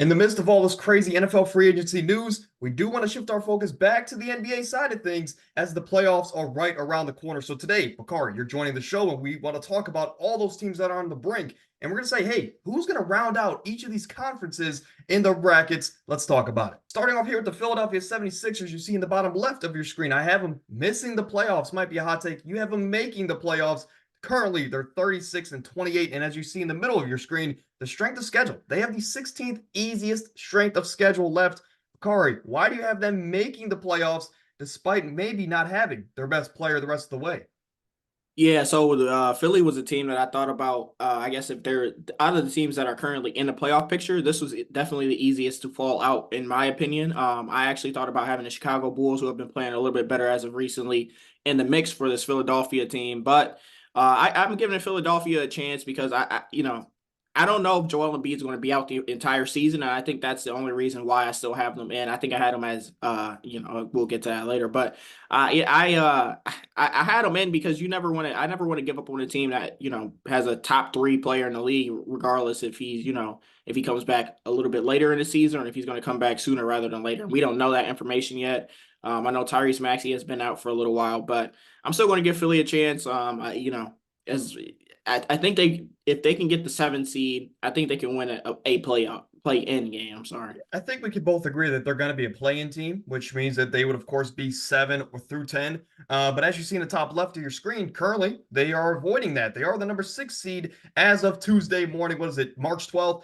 In the midst of all this crazy NFL free agency news, we do want to shift our focus back to the NBA side of things as the playoffs are right around the corner. So today, Bakari, you're joining the show and we want to talk about all those teams that are on the brink. And we're going to say, hey, who's going to round out each of these conferences in the brackets? Let's talk about it. Starting off here with the Philadelphia 76ers, you see in the bottom left of your screen, I have them missing the playoffs. Might be a hot take. You have them making the playoffs. Currently, they're 36 and 28. And as you see in the middle of your screen, the strength of schedule, they have the 16th easiest strength of schedule left. Kari, why do you have them making the playoffs despite maybe not having their best player the rest of the way? Yeah, so Philly was a team that I thought about. I guess if they're out of the teams that are currently in the playoff picture, this was definitely the easiest to fall out, in my opinion. I actually thought about having the Chicago Bulls, who have been playing a little bit better as of recently, in the mix for this Philadelphia team. But I'm giving Philadelphia a chance because I don't know if Joel Embiid is going to be out the entire season, and I think that's the only reason why I still have them in. I think I had them as we'll get to that later, but I had them in because I never want to give up on a team that has a top three player in the league, regardless if he's if he comes back a little bit later in the season or if he's going to come back sooner rather than later. We don't know that information yet. I know Tyrese Maxey has been out for a little while, but I'm still going to give Philly a chance. As I think if they can get the 7 seed, I think they can win a play-in game. I'm sorry. I think we could both agree that they're going to be a play-in team, which means that they would, of course, be 7 or through 10. But as you see in the top left of your screen, currently they are avoiding that. They are the number 6 seed as of Tuesday morning. What is it, March 12th?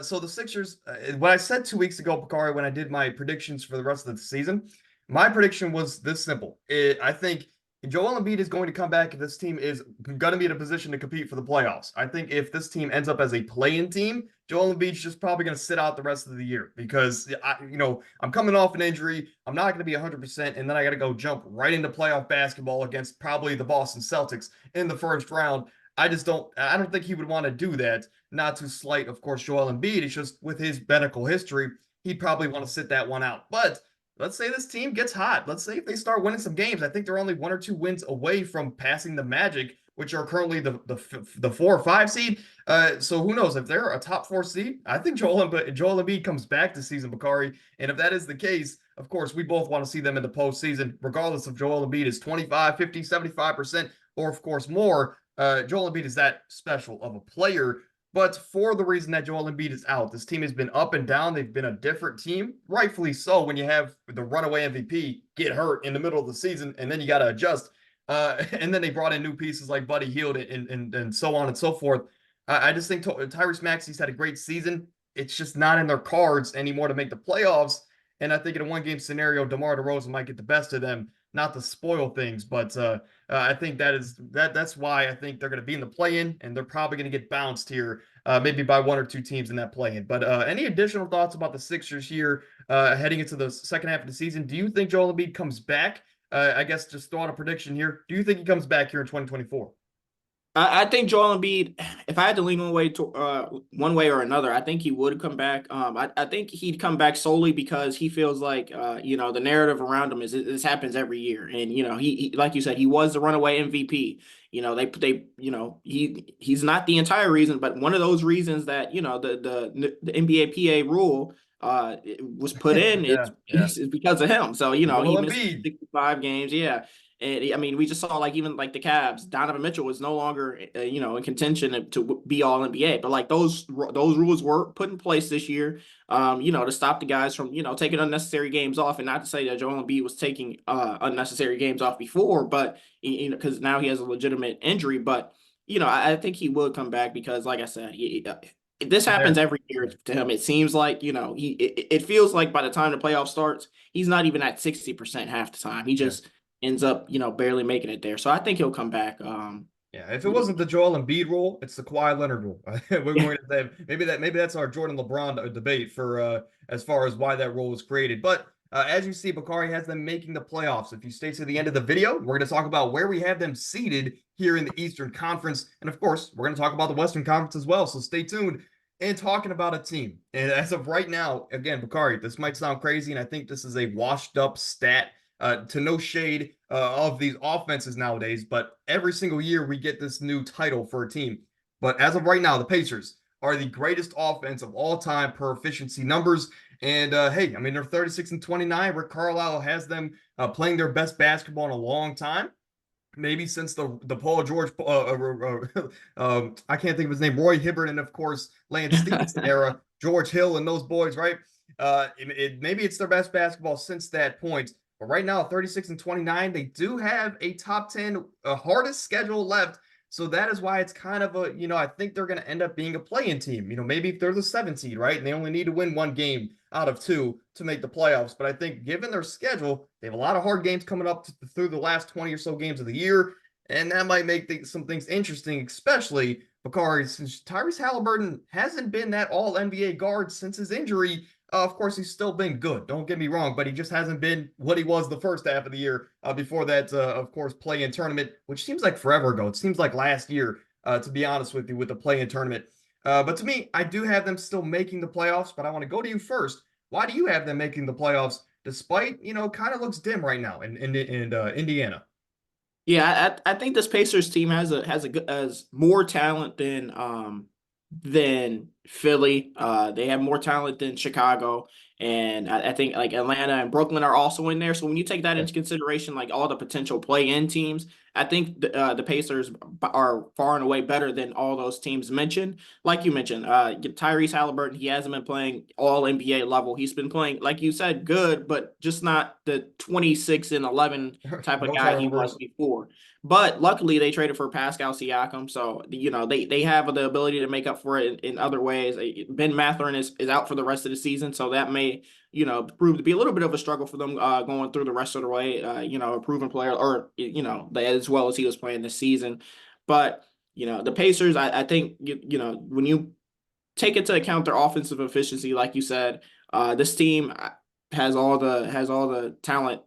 So the Sixers, what I said 2 weeks ago, Bakari, when I did my predictions for the rest of the season, my prediction was this simple. I think Joel Embiid is going to come back if this team is going to be in a position to compete for the playoffs. I think if this team ends up as a play-in team, Joel Embiid's just probably going to sit out the rest of the year because I'm coming off an injury. I'm not going to be 100%, and then I got to go jump right into playoff basketball against probably the Boston Celtics in the first round. I don't think he would want to do that. Not to slight, of course, Joel Embiid. It's just with his medical history, he'd probably want to sit that one out. But let's say this team gets hot. Let's say if they start winning some games. I think they're only 1 or 2 wins away from passing the Magic, which are currently the 4 or 5 seed. So who knows if they're a top 4 seed? I think Joel Embiid comes back this season, Bakari. And if that is the case, of course, we both want to see them in the postseason, regardless if Joel Embiid is 25, 50, 75%, or of course more. Joel Embiid is that special of a player. But for the reason that Joel Embiid is out, this team has been up and down. They've been a different team, rightfully so, when you have the runaway MVP get hurt in the middle of the season, and then you got to adjust. And then they brought in new pieces like Buddy Hield and so on and so forth. I just think Tyrese Maxey's had a great season. It's just not in their cards anymore to make the playoffs. And I think in a one-game scenario, DeMar DeRozan might get the best of them, not to spoil things. But I think that's why I think they're going to be in the play-in, and they're probably going to get bounced here, maybe by 1 or 2 teams in that play-in. But any additional thoughts about the Sixers here heading into the second half of the season? Do you think Joel Embiid comes back? I guess just throw out a prediction here. Do you think he comes back here in 2024? I think Joel Embiid, if I had to lean one way or another, I think he would come back. I think he'd come back solely because he feels like the narrative around him is this happens every year, and he like you said, he was the runaway MVP. He's not the entire reason, but one of those reasons that the NBA PA rule was put in Yeah, yeah. is because of him. So he Joel missed Embiid. 65 games. Yeah. And I mean, we just saw even the Cavs. Donovan Mitchell was no longer, in contention to be All NBA. But those rules were put in place this year, to stop the guys from taking unnecessary games off. And not to say that Joel Embiid was taking unnecessary games off before, but because now he has a legitimate injury. But I think he would come back because, like I said, this happens every year to him. It seems like it feels like by the time the playoff starts, he's not even at 60% half the time. He Yeah. just ends up, barely making it there. So I think he'll come back. Yeah, if it wasn't the Joel Embiid rule, it's the Kawhi Leonard rule. We're going to say maybe that's our Jordan LeBron debate for as far as why that rule was created. But as you see, Bakari has them making the playoffs. If you stay to the end of the video, we're going to talk about where we have them seated here in the Eastern Conference, and of course, we're going to talk about the Western Conference as well. So stay tuned. And talking about a team, and as of right now, again, Bakari, this might sound crazy, and I think this is a washed up stat. To no shade of these offenses nowadays, but every single year we get this new title for a team. But as of right now, the Pacers are the greatest offense of all time per efficiency numbers. And hey, I mean, they're 36-29. Rick Carlisle has them playing their best basketball in a long time, maybe since the Paul George, I can't think of his name, Roy Hibbert, and of course Lance Stevenson era, George Hill and those boys, right? Maybe it's their best basketball since that point. But right now, 36-29, they do have a top 10 hardest schedule left. So that is why it's kind of a, I think they're going to end up being a play-in team. Maybe if they're the 7th seed, right? And they only need to win one game out of 2 to make the playoffs. But I think given their schedule, they have a lot of hard games coming up through the last 20 or so games of the year. And that might make some things interesting, especially because since Tyrese Halliburton hasn't been that all NBA guard since his injury. Of course, he's still been good. Don't get me wrong, but he just hasn't been what he was the first half of the year before that, of course, play-in tournament, which seems like forever ago. It seems like last year, to be honest with you, with the play-in tournament. But to me, I do have them still making the playoffs, but I want to go to you first. Why do you have them making the playoffs despite, kind of looks dim right now in Indiana? Yeah, I think this Pacers team has more talent than Philly. They have more talent than Chicago, and I think like Atlanta and Brooklyn are also in there. So when you take that Yeah. into consideration, like all the potential play-in teams, I think the Pacers are far and away better than all those teams mentioned. Like you mentioned, Tyrese Halliburton, he hasn't been playing all NBA level. He's been playing, like you said, good, but just not the 26-11 type of No guy he was turnovers. before. But luckily, they traded for Pascal Siakam, so they have the ability to make up for it in other ways. Ben Mathurin is out for the rest of the season, so that may prove to be a little bit of a struggle for them going through the rest of the way. A proven player, or as well as he was playing this season. But the Pacers, I think when you take into account their offensive efficiency, like you said, this team has all the talent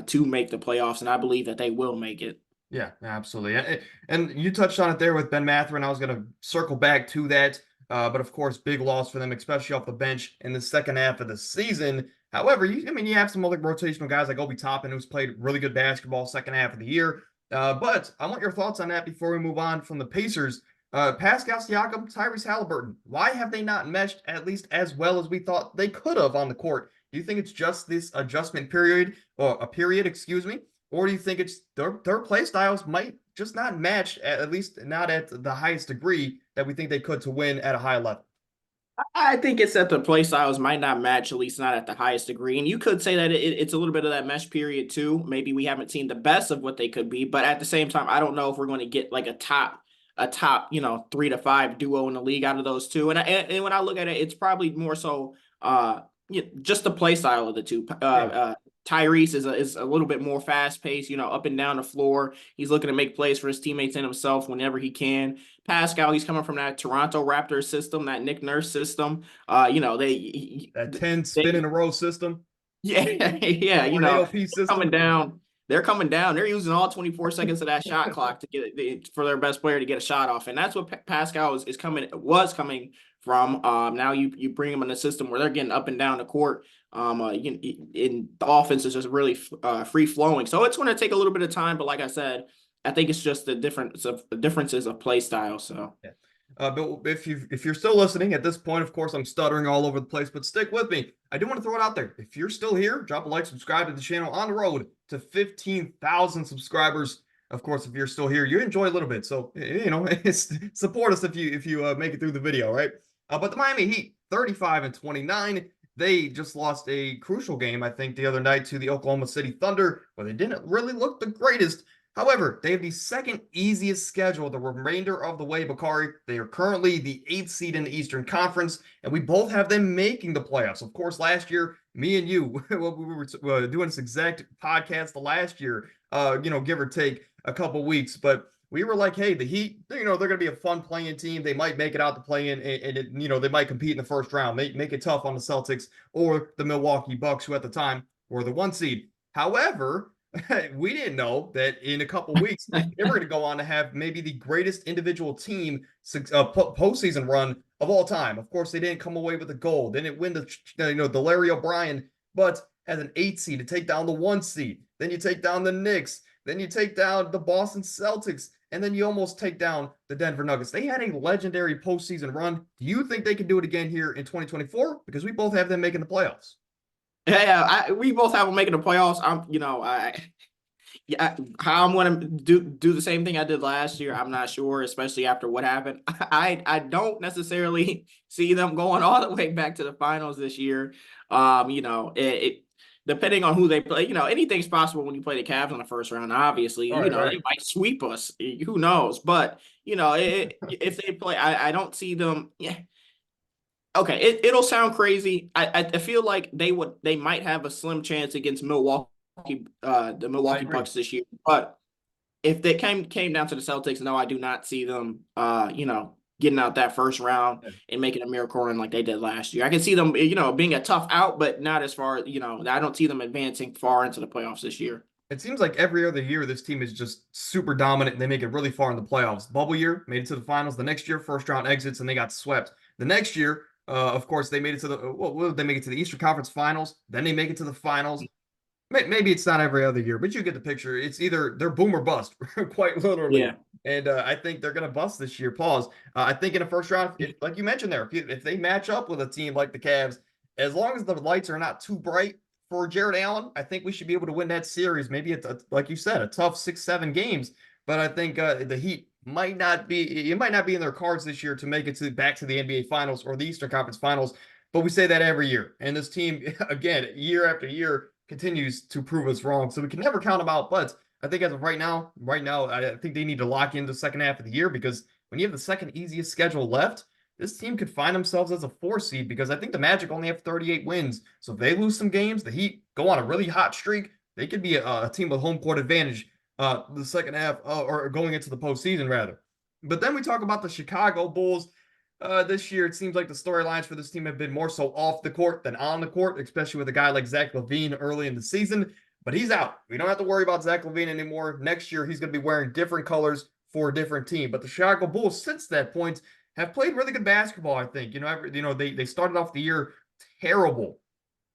to make the playoffs, and I believe that they will make it. Yeah, absolutely. And you touched on it there with Ben Mathurin. I was going to circle back to that. But of course, big loss for them, especially off the bench in the second half of the season. However, you have some other rotational guys like Obi Toppin, who's played really good basketball second half of the year. But I want your thoughts on that before we move on from the Pacers. Pascal Siakam, Tyrese Halliburton. Why have they not meshed at least as well as we thought they could have on the court? Do you think it's just this adjustment period, or a period, excuse me? Or do you think it's their play styles might just not match, at least not at the highest degree that we think they could to win at a high level? I think it's that the play styles might not match, at least not at the highest degree. And you could say that it's a little bit of that mesh period too. Maybe we haven't seen the best of what they could be, but at the same time, I don't know if we're going to get like a top 3 to 5 duo in the league out of those two. And when I look at it, it's probably more so just the play style of the two. Yeah, Tyrese is a little bit more fast paced, up and down the floor. He's looking to make plays for his teammates and himself whenever he can. Pascal, he's coming from that Toronto Raptors system, that Nick Nurse system. that 10 spin They in a row system, yeah, yeah, tornado piece they're coming system. down. They're coming down. They're using all 24 seconds of that shot clock to for their best player to get a shot off, and that's what Pascal is coming was coming from. Now you bring them in a system where they're getting up and down the court. In the offense is just really free flowing. So it's going to take a little bit of time, but like I said, I think it's just the differences of play style. So. Yeah. But if you're still listening at this point, of course, I'm stuttering all over the place, but stick with me. I do want to throw it out there. If you're still here, drop a like, subscribe to the channel on the road to 15,000 subscribers. Of course, if you're still here, you enjoy a little bit, so support us if you make it through the video, right? But the Miami Heat, 35-29. They just lost a crucial game, I think, the other night to the Oklahoma City Thunder, where they didn't really look the greatest. However, they have the second easiest schedule the remainder of the way, Bakari. They are currently the 8th seed in the Eastern Conference, and we both have them making the playoffs. Of course, last year, me and you, we were doing this exact podcast the last year, give or take a couple weeks, but we were like, hey, the Heat, they're going to be a fun playing team. They might make it out to play in, and they might compete in the first round, make it tough on the Celtics or the Milwaukee Bucks, who at the time were the 1 seed. However, we didn't know that in a couple weeks they were going to go on to have maybe the greatest individual team postseason run of all time. Of course, they didn't come away with the gold. They didn't win the Larry O'Brien, but as an 8 seed to take down the 1 seed, then you take down the Knicks, then you take down the Boston Celtics, and then you almost take down the Denver Nuggets. They had a legendary postseason run. Do you think they can do it again here in 2024? Because we both have them making the playoffs. Yeah, we both have them making the playoffs. Yeah, how I'm going to do the same thing I did last year, I'm not sure, especially after what happened. I don't necessarily see them going all the way back to the finals this year. It depending on who they play, anything's possible when you play the Cavs in the first round. Obviously, Right, they right. might sweep us. Who knows? But if they play, I don't see them. Yeah, okay, it'll sound crazy. I feel like they might have a slim chance against the I Milwaukee agree. Bucks this year. But if they came down to the Celtics, no, I do not see them getting out that first round Yeah. and making a miracle run like they did last year. I can see them, being a tough out, but not as far, I don't see them advancing far into the playoffs this year. It seems like every other year this team is just super dominant and they make it really far in the playoffs. Bubble year made it to the finals. The next year, first round exits and they got swept. The next year, of course, they made it to they make it to the Eastern Conference Finals. Then they make it to the finals. Maybe it's not every other year, but you get the picture. It's either they're boom or bust, quite literally. Yeah. And I think they're going to bust this year. Pause. I think in the first round, like you mentioned there, if they match up with a team like the Cavs, as long as the lights are not too bright for Jared Allen, I think we should be able to win that series. Maybe it's like you said, a tough 6, 7 games. But I think the Heat might not be. It might not be in their cards this year to make it to back to the NBA Finals or the Eastern Conference Finals. But we say that every year, and this team again, year after year continues to prove us wrong. So we can never count them out. But I think as of right now, I think they need to lock in the second half of the year because when you have the second easiest schedule left, this team could find themselves as a 4 seed because I think the Magic only have 38 wins. So if they lose some games, the Heat go on a really hot streak. They could be a team with home court advantage the second half or going into the postseason rather. But then we talk about the Chicago Bulls. This year, it seems like the storylines for this team have been more so off the court than on the court, especially with a guy like Zach LaVine early in the season. But he's out. We don't have to worry about Zach LaVine anymore. Next year, he's going to be wearing different colors for a different team. But the Chicago Bulls, since that point, have played really good basketball. I think they started off the year terrible,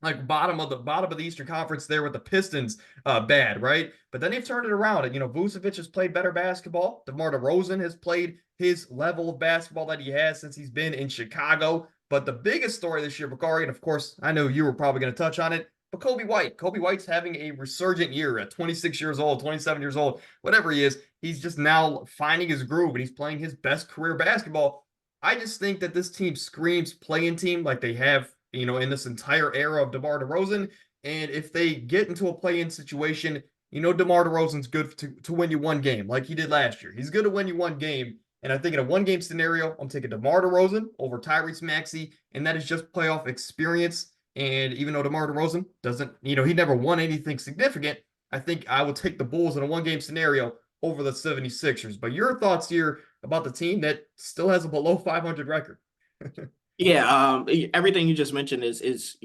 like bottom of the Eastern Conference there with the Pistons, bad, right? But then they've turned it around, and Vucevic has played better basketball. DeMar DeRozan has played his level of basketball that he has since he's been in Chicago. But the biggest story this year, Bakari, and of course, I know you were probably going to touch on it, but Kobe White. Kobe White's having a resurgent year at 26 years old, 27 years old, whatever he is. He's just now finding his groove, and he's playing his best career basketball. I just think that this team screams playing team like they have in this entire era of DeMar DeRozan. And if they get into a play-in situation, DeMar DeRozan's good to win you one game like he did last year. He's good to win you one game. And I think in a one-game scenario, I'm taking DeMar DeRozan over Tyrese Maxey, and that is just playoff experience. And even though DeMar DeRozan doesn't, he never won anything significant, I think I would take the Bulls in a one-game scenario over the 76ers. But your thoughts here about the team that still has a below 500 record? Yeah, everything you just mentioned is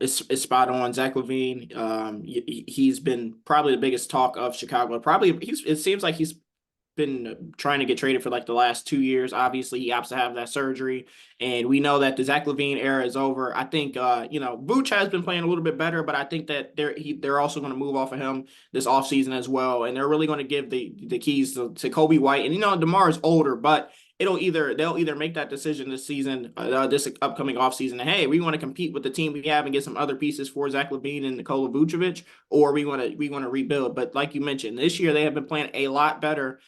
spot on. Zach LaVine, he's been probably the biggest talk of Chicago. Probably it seems like he's been trying to get traded for like the last 2 years. Obviously, he opts to have that surgery, and we know that the Zach LaVine era is over. I think Vooch has been playing a little bit better, but I think that they're also going to move off of him this offseason as well, and they're really going to give the keys to Kobe White. And DeMar is older, but they'll either make that decision this season, this upcoming offseason. Hey, we want to compete with the team we have and get some other pieces for Zach LaVine and Nikola Vucevic, or we want to rebuild. But like you mentioned, this year they have been playing a lot better.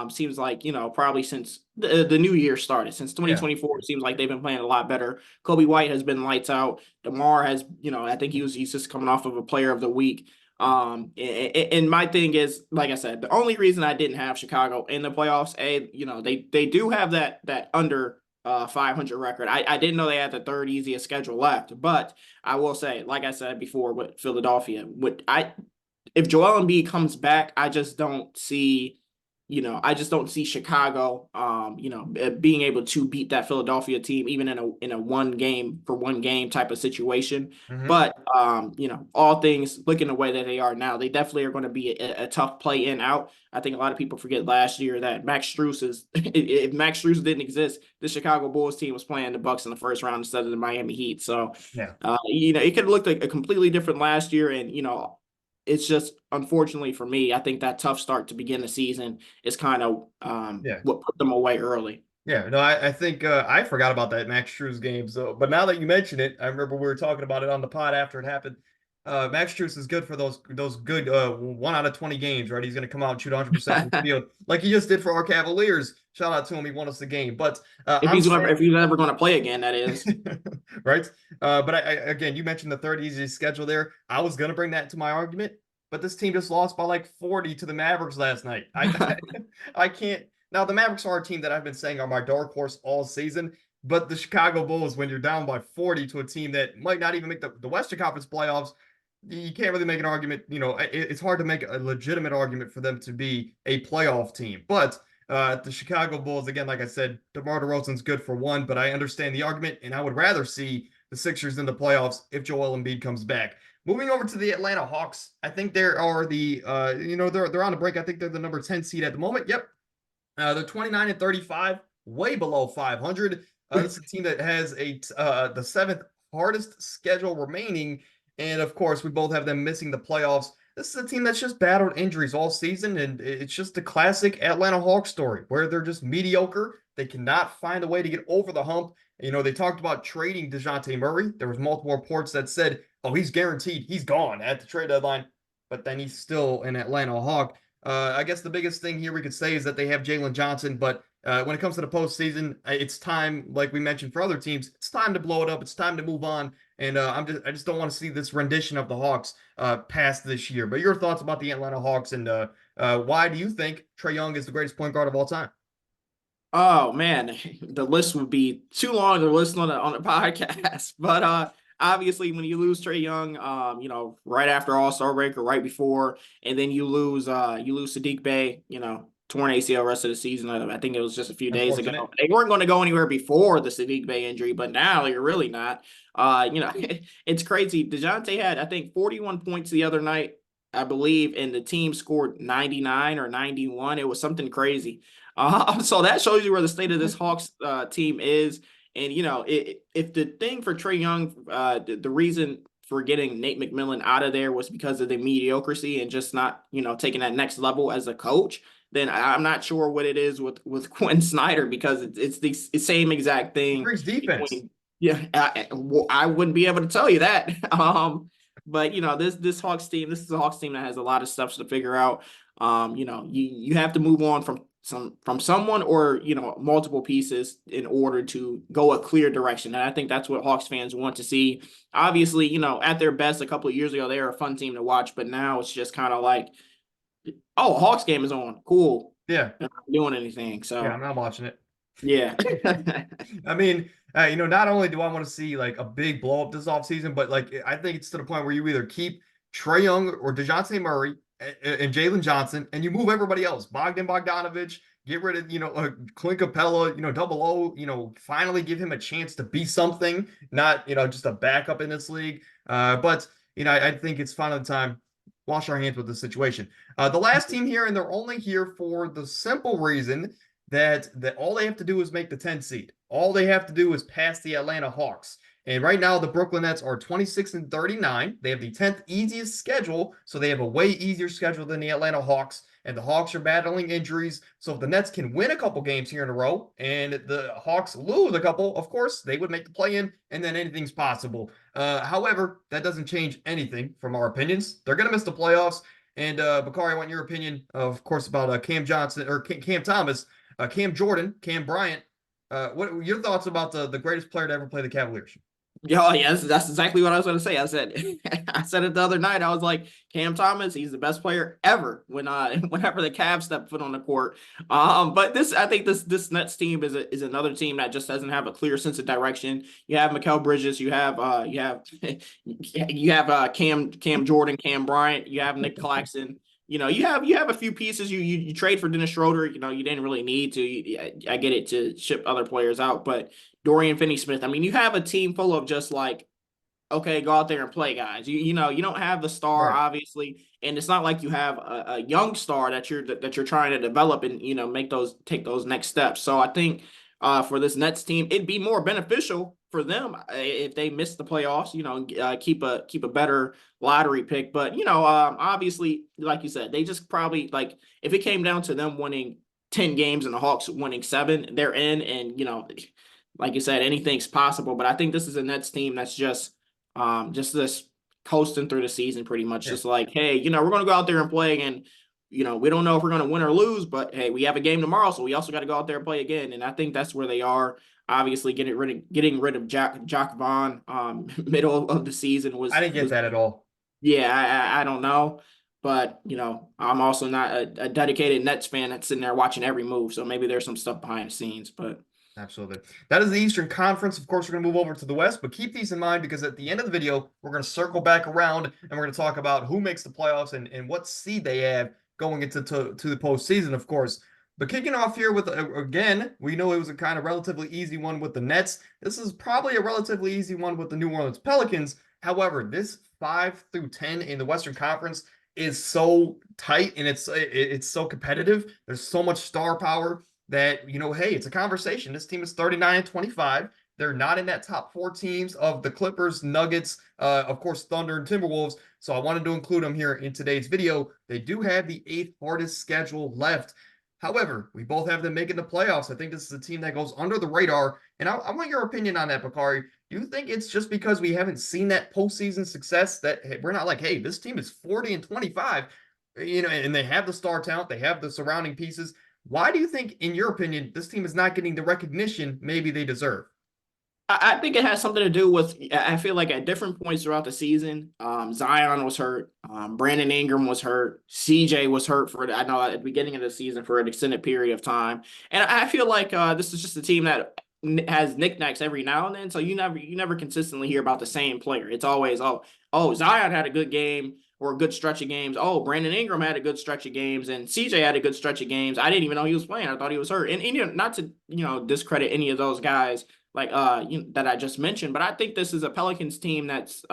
Seems like probably since the new year started, since Yeah. 2024, it seems like they've been playing a lot better. Kobe White has been lights out. DeMar has, I think he's just coming off of a Player of the Week. And my thing is, like I said, the only reason I didn't have Chicago in the playoffs, they do have that under 500 record. I didn't know they had the third easiest schedule left, but I will say, like I said before, with Philadelphia, if Joel Embiid comes back, I just don't see Chicago, being able to beat that Philadelphia team, even in a one game type of situation. Mm-hmm. But all things looking the way that they are now, they definitely are going to be a tough play in out. I think a lot of people forget last year that Max Strus if Max Strus didn't exist, the Chicago Bulls team was playing the Bucks in the first round instead of the Miami Heat. So, Yeah. it could have looked like a completely different last year, and it's just unfortunately for me, I think that tough start to begin the season is kind of Yeah. what put them away early. Yeah, no, I think I forgot about that Max Strus game. So, but now that you mention it, I remember we were talking about it on the pod after it happened. Max Strus is good for those good 1 out of 20 games, right? He's going to come out and shoot 100% from the field like he just did for our Cavaliers. Shout out to him, he won us the game. But I'm If sad, he's ever going to play again, that is. right? But again, you mentioned the third easiest schedule there. I was going to bring that into my argument, but this team just lost by like 40 to the Mavericks last night. I can't. Now, the Mavericks are a team that I've been saying are my dark horse all season, but the Chicago Bulls, when you're down by 40 to a team that might not even make the Western Conference playoffs, you can't really make an argument. It's hard to make a legitimate argument for them to be a playoff team. But the Chicago Bulls, again, like I said, DeMar DeRozan's good for one, but I understand the argument, and I would rather see the Sixers in the playoffs if Joel Embiid comes back. Moving over to the Atlanta Hawks, I think they are they're on the break. I think they're the number 10 seed at the moment. Yep, they're 29 and 35, way below 500. This is a team that has the seventh hardest schedule remaining, and of course, we both have them missing the playoffs. This is a team that's just battled injuries all season, and it's just the classic Atlanta Hawks story where they're just mediocre. They cannot find a way to get over the hump. They talked about trading DeJounte Murray. There was multiple reports that said, "Oh, he's guaranteed, he's gone at the trade deadline," but then he's still an Atlanta Hawk. I guess the biggest thing here we could say is that they have Jalen Johnson, but when it comes to the postseason, it's time, like we mentioned for other teams, it's time to blow it up. It's time to move on, and I just don't want to see this rendition of the Hawks past this year. But your thoughts about the Atlanta Hawks and why do you think Trae Young is the greatest point guard of all time? Oh man, the list would be too long to listen on the podcast. But obviously when you lose Trae Young, right after All-Star break or right before, and then you lose Sadiq Bey, torn ACL rest of the season. I think it was just a few days ago. Unfortunate. They weren't going to go anywhere before the Sadiq Bey injury, but now you're really not. It's crazy. DeJounte had, I think, 41 points the other night, I believe, and the team scored 99 or 91. It was something crazy. So that shows you where the state of this Hawks team is. And, if the thing for Trae Young, the reason for getting Nate McMillan out of there was because of the mediocrity and just not, taking that next level as a coach, then I'm not sure what it is with Quinn Snyder, because it's the same exact He thing brings defense. between, yeah, I wouldn't be able to tell you that. But this Hawks team, this is a Hawks team that has a lot of stuff to figure out. You have to move on from someone or multiple pieces in order to go a clear direction, and I think that's what Hawks fans want to see. Obviously, at their best a couple of years ago they were a fun team to watch, but now it's just kind of like, oh, Hawks game is on, cool, Yeah. they're not doing anything. Yeah, I'm So not watching it. yeah. I mean, not only do I want to see like a big blow up this offseason, but like I think it's to the point where you either keep Trae Young or DeJounte Murray and Jalen Johnson, and you move everybody else. Bogdanovich, get rid of Clint Capella, Double O, finally give him a chance to be something, not just a backup in this league. But I think it's finally time wash our hands with the situation. The last team here, and they're only here for the simple reason that all they have to do is make the 10 seed. All they have to do is pass the Atlanta Hawks. And right now, the Brooklyn Nets are 26 and 39. They have the 10th easiest schedule, so they have a way easier schedule than the Atlanta Hawks. And the Hawks are battling injuries. So if the Nets can win a couple games here in a row and the Hawks lose a couple, of course, they would make the play in, and then anything's possible. However, that doesn't change anything from our opinions. They're going to miss the playoffs. And Bakari, I want your opinion, of course, about Cam Johnson or Cam Thomas, Cam Jordan, Cam Bryant. What are your thoughts about the greatest player to ever play the Cavaliers? Yeah, yeah, that's exactly what I was going to say. I said, I said it the other night. I was like, Cam Thomas, he's the best player ever whenever the Cavs step foot on the court. But I think this Nets team is another team that just doesn't have a clear sense of direction. You have Mikal Bridges, you have Cam Jordan, Cam Bryant, you have Nick Claxton. You have a few pieces. You trade for Dennis Schroeder. You didn't really need to. I get it, to ship other players out, but Dorian Finney-Smith. I mean, you have a team full of just like, okay, go out there and play, guys. You don't have the star, Right. obviously, and it's not like you have a young star that you're trying to develop and take those next steps. So I think for this Nets team, it'd be more beneficial for them if they miss the playoffs, keep a better lottery pick. But obviously, like you said, they just probably like if it came down to them winning 10 games and the Hawks winning 7, they're in. And like you said, anything's possible. But I think this is a Nets team that's just this coasting through the season, pretty much. Yeah. Just like, hey, we're gonna go out there and play, and we don't know if we're gonna win or lose, but hey, we have a game tomorrow, so we also got to go out there and play again. And I think that's where they are. Obviously, getting rid of Jack Vaughn middle of the season I didn't get was that at all. yeah, I don't know. But I'm also not a dedicated Nets fan that's sitting there watching every move. So maybe there's some stuff behind the scenes. But Absolutely. That is the Eastern Conference. Of course, we're going to move over to the West, but keep these in mind because at the end of the video, we're going to circle back around and we're going to talk about who makes the playoffs and what seed they have going into to the postseason, of course. But kicking off here with, again, we know it was a kind of relatively easy one with the Nets. This is probably a relatively easy one with the New Orleans Pelicans. However, this 5 through 10 in the Western Conference is so tight and it's so competitive. There's so much star power that, hey, it's a conversation. This team is 39-25. They're not in that top 4 teams of the Clippers, Nuggets, of course, Thunder and Timberwolves. So I wanted to include them here in today's video. They do have the 8th hardest schedule left. However, we both have them making the playoffs. I think this is a team that goes under the radar. And I want your opinion on that, Bakari. Do you think it's just because we haven't seen that postseason success that we're not like, hey, this team is 40-25, and they have the star talent, they have the surrounding pieces. Why do you think, in your opinion, this team is not getting the recognition maybe they deserve? I think it has something to do with, I feel like at different points throughout the season, Zion was hurt, Brandon Ingram was hurt, CJ was hurt I know at the beginning of the season for an extended period of time. And I feel like this is just a team that has knickknacks every now and then. So you never consistently hear about the same player. It's always, oh, Zion had a good game or a good stretch of games. Oh, Brandon Ingram had a good stretch of games, and CJ had a good stretch of games. I didn't even know he was playing. I thought he was hurt. And not to discredit any of those guys like that I just mentioned, but I think this is a Pelicans team that's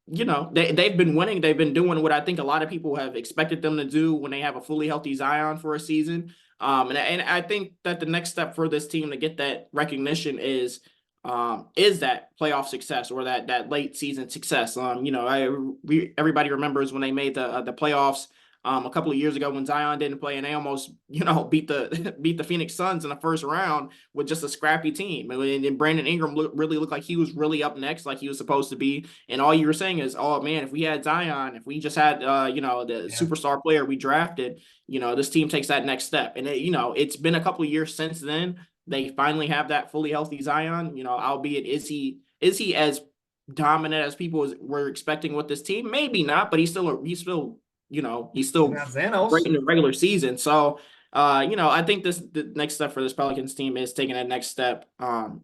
they've been winning. They've been doing what I think a lot of people have expected them to do when they have a fully healthy Zion for a season. And I think that the next step for this team to get that recognition is that playoff success or that late season success. Everybody remembers when they made the playoffs a couple of years ago when Zion didn't play and they almost beat the Phoenix Suns in the first round with just a scrappy team. And Brandon Ingram really looked like he was really up next, like he was supposed to be. And all you were saying is, oh man, if we had Zion, if we just had the superstar player we drafted, this team takes that next step. And it's been a couple of years since then. They finally have that fully healthy Zion. Albeit is he as dominant as people were expecting with this team? Maybe not, but he's still He's not great Xanos. in the regular season. So I think the next step for this Pelicans team is taking that next step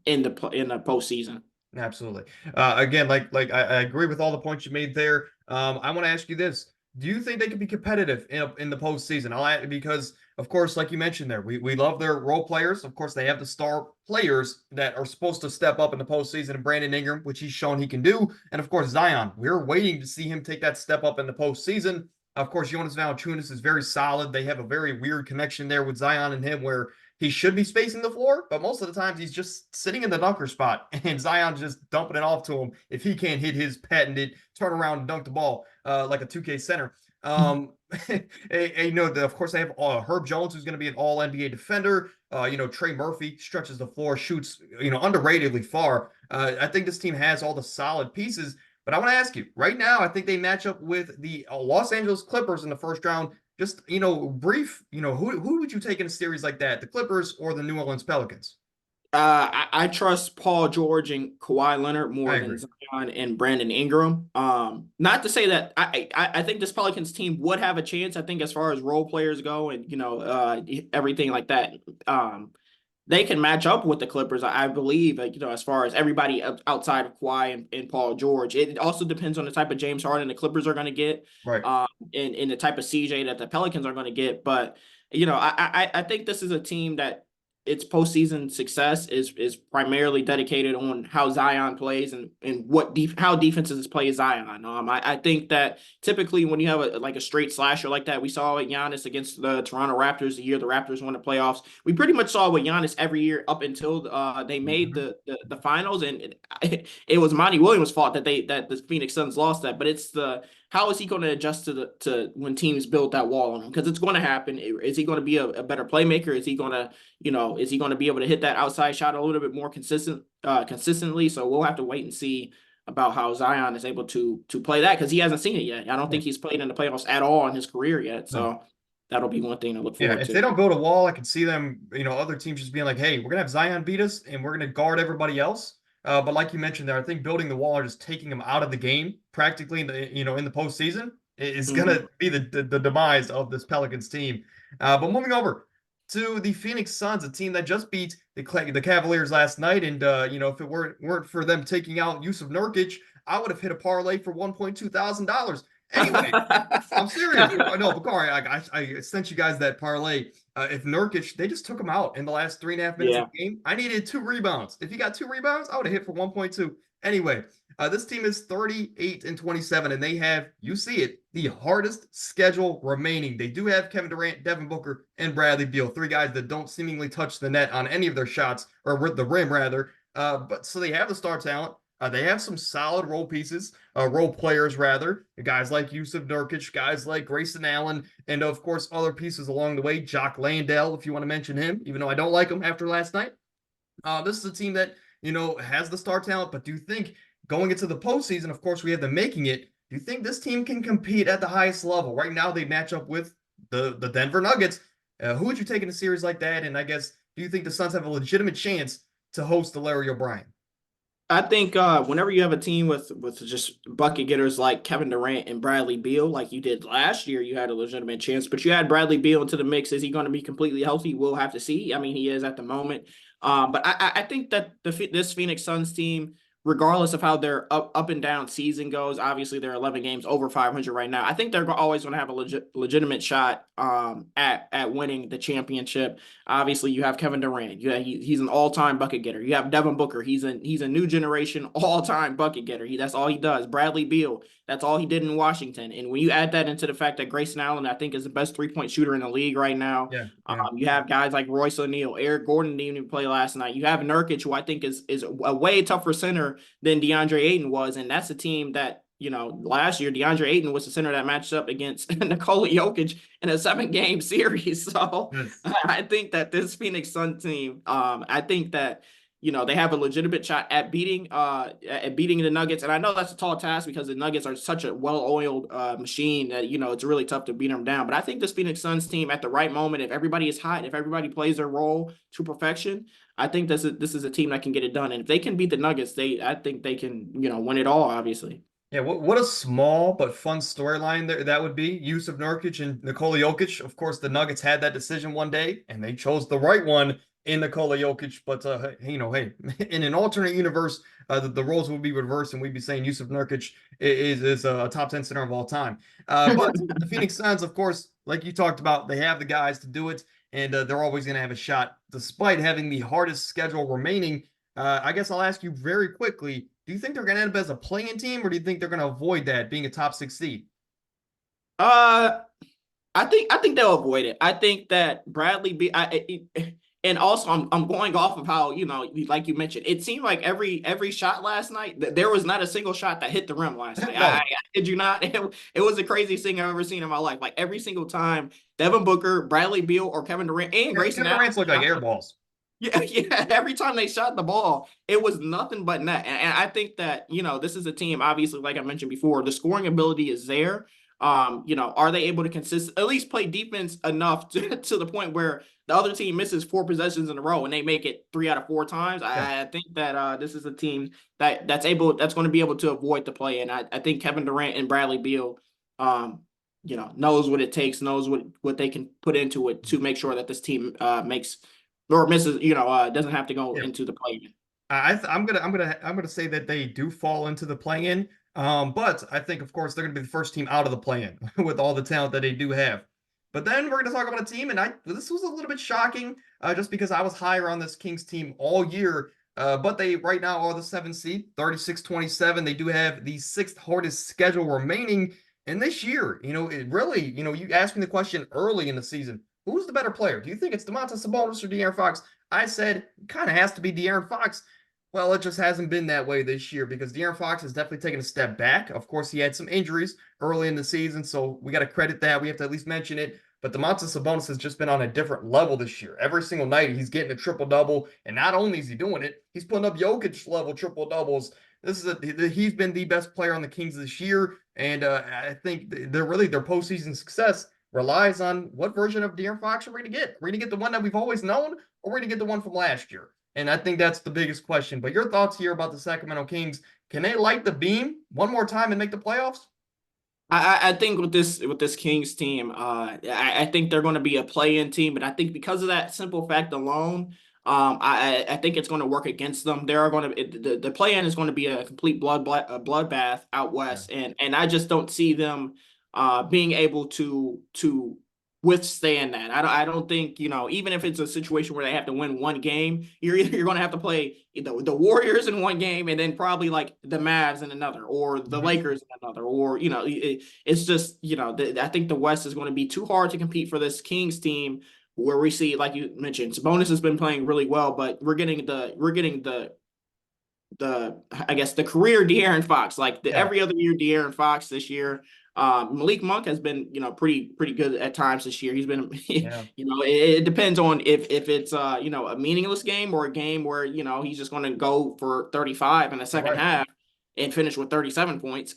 in the postseason. Absolutely. Again, I agree with all the points you made there. I want to ask you this. Do you think they could be competitive in the postseason? I'll add because, of course, like you mentioned there, we love their role players. Of course, they have the star players that are supposed to step up in the postseason, and Brandon Ingram, which he's shown he can do. And of course, Zion. We're waiting to see him take that step up in the postseason. Of course, Jonas Valanciunas is very solid. They have a very weird connection there with Zion and him where he should be spacing the floor, but most of the times he's just sitting in the dunker spot and Zion's just dumping it off to him if he can't hit his patented turn around and dunk the ball like a 2K center. Of course, they have Herb Jones, who's going to be an all NBA defender. Trey Murphy stretches the floor, shoots, underratedly far. I think this team has all the solid pieces. But I want to ask you right now, I think they match up with the Los Angeles Clippers in the first round. Just, brief, who would you take in a series like that, the Clippers or the New Orleans Pelicans? I trust Paul George and Kawhi Leonard more than agree. Zion and Brandon Ingram. Not to say that I think this Pelicans team would have a chance. I think as far as role players go and everything like that, they can match up with the Clippers. I believe, as far as everybody outside of Kawhi and Paul George. It also depends on the type of James Harden the Clippers are going to get, Right. and the type of CJ that the Pelicans are going to get. But I think this is a team that its postseason success is primarily dedicated on how Zion plays and how defenses play Zion. I think that typically when you have a straight slasher like that, we saw it Giannis against the Toronto Raptors the year the Raptors won the playoffs. We pretty much saw with Giannis every year up until they made the finals, and it was Monty Williams' fault that the Phoenix Suns lost that. But it's the how is he going to adjust to when teams build that wall on him? Because it's going to happen. Is he going to be a better playmaker? Is he going to is he going to be able to hit that outside shot a little bit more consistently? So we'll have to wait and see about how Zion is able to play that, because he hasn't seen it yet. I don't think he's played in the playoffs at all in his career yet. So that'll be one thing to look Yeah, forward if to. they don't build a wall, I can see them, other teams just being like, hey, we're gonna have Zion beat us and we're gonna guard everybody else. But like you mentioned there, I think building the wall or just taking them out of the game practically in the postseason is gonna be the demise of this Pelicans team. But moving over to the Phoenix Suns, a team that just beat the Cavaliers last night, and if it weren't for them taking out Yusuf Nurkic, I would have hit a parlay for $1,200. Anyway, I'm serious. I know, Bakari, I sent you guys that parlay. If Nurkic, they just took him out in the last 3.5 minutes of the game. I needed 2 rebounds. If he got 2 rebounds, I would have hit for 1.2. Anyway, this team is 38-27, and they have, you see it, the hardest schedule remaining. They do have Kevin Durant, Devin Booker, and Bradley Beal, 3 guys that don't seemingly touch the net on any of their shots, or the rim rather. But so they have the star talent. They have some solid role pieces, role players rather, guys like Yusuf Nurkic, guys like Grayson Allen, and of course other pieces along the way. Jock Landale, if you want to mention him, even though I don't like him after last night. This is a team that has the star talent, but do you think going into the postseason, of course we have them making it, do you think this team can compete at the highest level? Right now they match up with the Denver Nuggets. Who would you take in a series like that? And I guess, do you think the Suns have a legitimate chance to host the Larry O'Brien? I think whenever you have a team with just bucket getters like Kevin Durant and Bradley Beal, like you did last year, you had a legitimate chance. But you add Bradley Beal into the mix. Is he going to be completely healthy? We'll have to see. I mean, he is at the moment. But I think that this Phoenix Suns team, regardless of how their up and down season goes, obviously they're 11 games over 500 right now. I think they're always going to have a legitimate shot at winning the championship. Obviously, you have Kevin Durant. He's an all-time bucket getter. You have Devin Booker. He's a new generation all-time bucket getter. That's all he does. Bradley Beal. That's all he did in Washington. And when you add that into the fact that Grayson Allen, I think, is the best three-point shooter in the league right now. Yeah. You have guys like Royce O'Neal, Eric Gordon didn't even play last night. You have Nurkic, who I think is a way tougher center than DeAndre Ayton was, and that's a team that last year DeAndre Ayton was the center that matched up against Nikola Jokic in a 7-game series. So Yes. I think that this Phoenix Sun team, I think that they have a legitimate shot at beating the Nuggets. And I know that's a tall task because the Nuggets are such a well-oiled machine that it's really tough to beat them down. But I think this Phoenix Suns team, at the right moment, if everybody is hot, if everybody plays their role to perfection, I think this is a team that can get it done. And if they can beat the Nuggets, I think they can win it all, obviously. Yeah, what a small but fun storyline there that would be. Yusuf Nurkic and Nikola Jokic. Of course, the Nuggets had that decision one day, and they chose the right one in Nikola Jokic. But hey, in an alternate universe, the roles would be reversed, and we'd be saying Yusuf Nurkic is a top 10 center of all time. But the Phoenix Suns, of course, like you talked about, they have the guys to do it, and they're always going to have a shot, despite having the hardest schedule remaining. I guess I'll ask you very quickly. Do you think they're going to end up as a play-in team, or do you think they're going to avoid that being a top 6 seed? I think they'll avoid it. I think that and also I'm going off of how like you mentioned, it seemed like every shot last night, there was not a single shot that hit the rim last night. I did you not? It was the craziest thing I've ever seen in my life. Like every single time, Devin Booker, Bradley Beal, or Kevin Durant and Grayson Kevin Durant's look like air balls. Yeah. Every time they shot the ball, it was nothing but net. And I think that, this is a team, obviously, like I mentioned before, the scoring ability is there. Are they able to at least play defense enough to the point where the other team misses 4 possessions in a row and they make it 3 out of 4 times? Yeah. I think that this is a team that's going to be able to avoid the play. And I think Kevin Durant and Bradley Beal, knows what it takes, knows what they can put into it to make sure that this team makes or misses, doesn't have to go into the play-in. I'm gonna say that they do fall into the play-in. But I think, of course, they're gonna be the first team out of the play-in with all the talent that they do have. But then we're going to talk about a team, and this was a little bit shocking, just because I was higher on this Kings team all year. But they right now are the 7th seed, 36-27. They do have the 6th hardest schedule remaining. And this year, it really, you asked me the question early in the season, who's the better player? Do you think it's Domantas Sabonis or De'Aaron Fox? I said it kind of has to be De'Aaron Fox. Well, it just hasn't been that way this year because De'Aaron Fox has definitely taken a step back. Of course, he had some injuries early in the season, so we got to credit that. We have to at least mention it. But Domantas Sabonis has just been on a different level this year. Every single night, he's getting a triple double, and not only is he doing it, he's putting up Jokic level triple doubles. He's been the best player on the Kings this year, and I think their postseason success relies on what version of De'Aaron Fox are we going to get. Are we going to get the one that we've always known, or are we going to get the one from last year? And I think that's the biggest question. But your thoughts here about the Sacramento Kings? Can they light the beam one more time and make the playoffs? I think with this Kings team, I think they're going to be a play-in team, but I think because of that simple fact alone, I think it's going to work against them. There are going to the play-in is going to be a complete bloodbath out Yeah. west, and I just don't see them being able to withstand that. I don't think, even if it's a situation where they have to win one game, you're going to have to play the Warriors in one game and then probably like the Mavs in another, or the Mhm. Lakers in another, or it's just I think the West is going to be too hard to compete for this Kings team, where we see, like you mentioned, Sabonis has been playing really well, but we're getting the I guess the career De'Aaron Fox, like the Yeah. every other year De'Aaron Fox this year. Malik Monk has been, pretty good at times this year. He's been, Yeah. it depends on if it's a meaningless game or a game where he's just going to go for 35 in the second Right. half and finish with 37 points.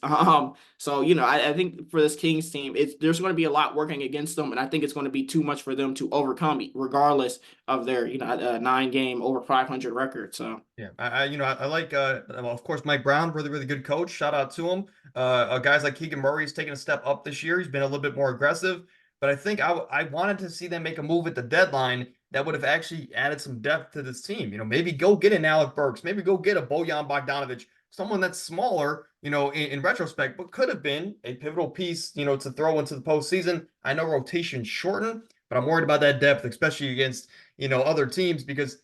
So I think for this Kings team, there's going to be a lot working against them, and I think it's going to be too much for them to overcome, regardless of their 9-game over 500 record. So. Yeah, I like, well, of course, Mike Brown, really, really good coach. Shout out to him. Guys like Keegan Murray has taken a step up this year. He's been a little bit more aggressive, but I think I wanted to see them make a move at the deadline that would have actually added some depth to this team. Maybe go get an Alec Burks, maybe go get a Bojan Bogdanovic, someone that's smaller, in retrospect, but could have been a pivotal piece, to throw into the postseason. I know rotation shortened, but I'm worried about that depth, especially against, other teams because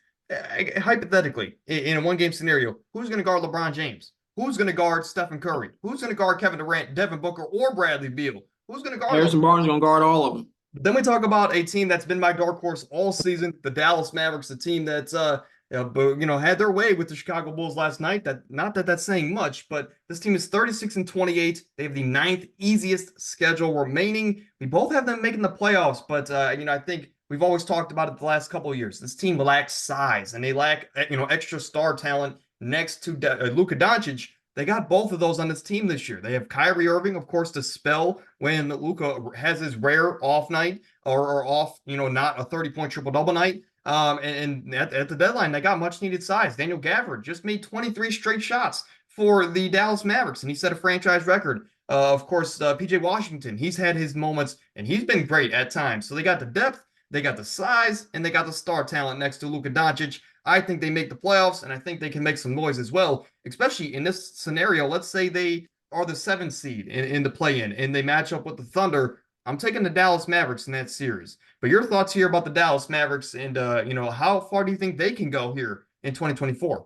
hypothetically, in a one-game scenario, who's going to guard LeBron James? Who's going to guard Stephen Curry? Who's going to guard Kevin Durant, Devin Booker, or Bradley Beal? Who's going to guard those? Harrison Barnes gonna guard all of them. Then we talk about a team that's been my dark horse all season, the Dallas Mavericks, a team that's had their way with the Chicago Bulls last night. Not that that's saying much, but this team is 36-28. They have the 9th easiest schedule remaining. We both have them making the playoffs, but I think we've always talked about it the last couple of years. This team lacks size and they lack extra star talent next to Luka Doncic. They got both of those on this team this year. They have Kyrie Irving, of course, to spell when Luka has his rare off night or off, not a 30-point triple-double night. And at the deadline, they got much needed size. Daniel Gafford just made 23 straight shots for the Dallas Mavericks, and he set a franchise record. Of course, PJ Washington, he's had his moments, and he's been great at times. So they got the depth, they got the size, and they got the star talent next to Luka Doncic. I think they make the playoffs, and I think they can make some noise as well, especially in this scenario. Let's say they are the 7th seed in the play-in, and they match up with the Thunder. I'm taking the Dallas Mavericks in that series. But your thoughts here about the Dallas Mavericks and, how far do you think they can go here in 2024?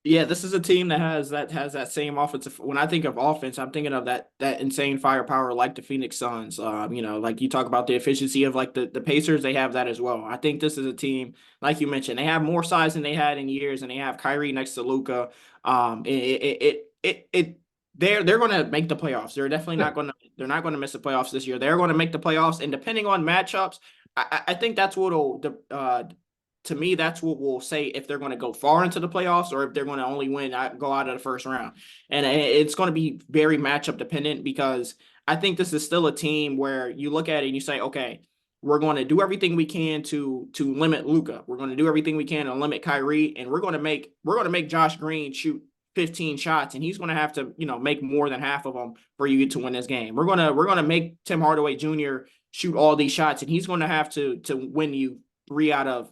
Yeah, this is a team that has that same offensive. When I think of offense, I'm thinking of that insane firepower like the Phoenix Suns. Like you talk about the efficiency of like the Pacers, they have that as well. I think this is a team, like you mentioned, they have more size than they had in years, and they have Kyrie next to Luka. They're going to make the playoffs. Yeah. They're not going to miss the playoffs this year. They're going to make the playoffs, and depending on matchups, I think that's what'll to me, that's what we'll say if they're going to go far into the playoffs or if they're going to only go out of the first round. And it's going to be very matchup dependent, because I think this is still a team where you look at it and you say, okay, we're going to do everything we can to limit Luka. We're going to do everything we can to limit Kyrie, and we're going to make Josh Green shoot 15 shots, and he's going to have to, make more than half of them for you to win this game. We're going to make Tim Hardaway Jr. shoot all these shots, and he's going to have to win you 3 out of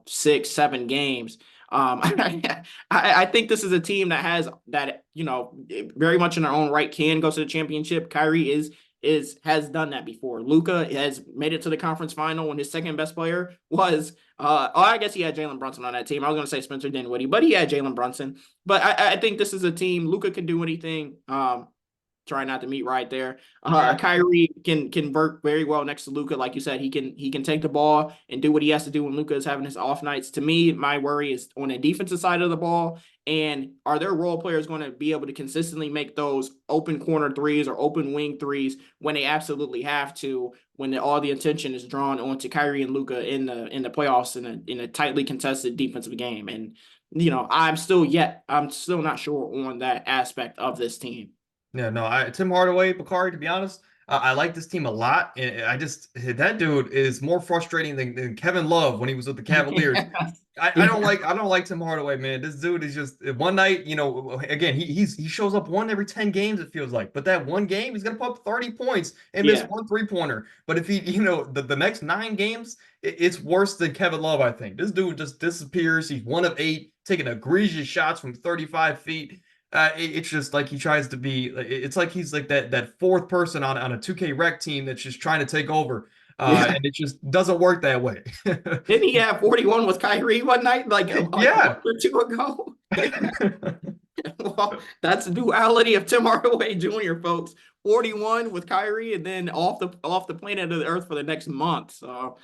6, 7 games. I think this is a team that has that very much in their own right can go to the championship. Kyrie has done that before. Luka has made it to the conference final when his second best player was I guess he had Jalen Brunson on that team. I was gonna say Spencer Dinwiddie, but he had Jalen Brunson. But I think this is a team. Luka can do anything. Try not to meet right there. Yeah. Kyrie can work very well next to Luka. Like you said, he can take the ball and do what he has to do when Luka is having his off nights. To me, my worry is on the defensive side of the ball. And are their role players going to be able to consistently make those open corner threes or open wing threes when they absolutely have to, when all the attention is drawn onto Kyrie and Luka in the playoffs in a tightly contested defensive game? And I'm still not sure on that aspect of this team. Yeah, no, Tim Hardaway, Bakari, to be honest, I like this team a lot. And that dude is more frustrating than Kevin Love when he was with the Cavaliers. I don't like Tim Hardaway, man. This dude is just one night, again, he shows up one every 10 games, it feels like. But that one game, he's gonna put up 30 points and miss Yeah. one three-pointer. But if he, the nenext 9 games, it's worse than Kevin Love, I think. This dude just disappears. He's 1 of 8, taking egregious shots from 35 feet. It's just like he tries to be. It's like he's like that fourth person on a 2K rec team that's just trying to take over, Yeah. and it just doesn't work that way. Didn't he have 41 with Kyrie one night, like a Yeah. month or two ago? Well, that's the duality of Tim Hardaway Jr., folks. 41 with Kyrie, and then off the planet of the Earth for the next month. So,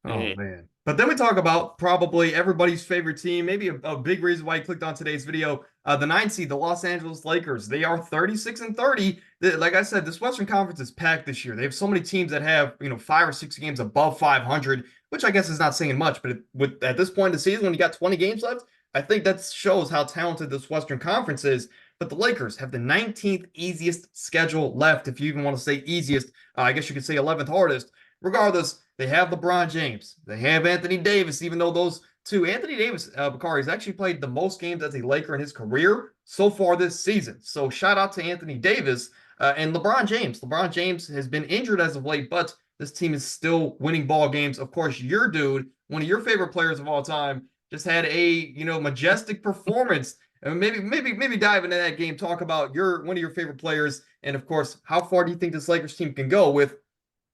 Oh hey, man. But then we talk about probably everybody's favorite team, maybe a big reason why you clicked on today's video. The 9 seed, the Los Angeles Lakers. They are 36-30. Like I said, this Western Conference is packed this year. They have so many teams that have, 5 or 6 games above 500, which I guess is not saying much, but at this point in the season, when you got 20 games left, I think that shows how talented this Western Conference is. But the Lakers have the 19th easiest schedule left, if you even want to say easiest. I guess you could say 11th hardest. Regardless, they have LeBron James. They have Anthony Davis, even though those two, Anthony Davis, Bakari, has actually played the most games as a Laker in his career so far this season. So shout out to Anthony Davis and LeBron James. LeBron James has been injured as of late, but this team is still winning ball games. Of course, your dude, one of your favorite players of all time, just had a majestic performance. And maybe dive into that game. Talk about one of your favorite players, and of course, how far do you think this Lakers team can go with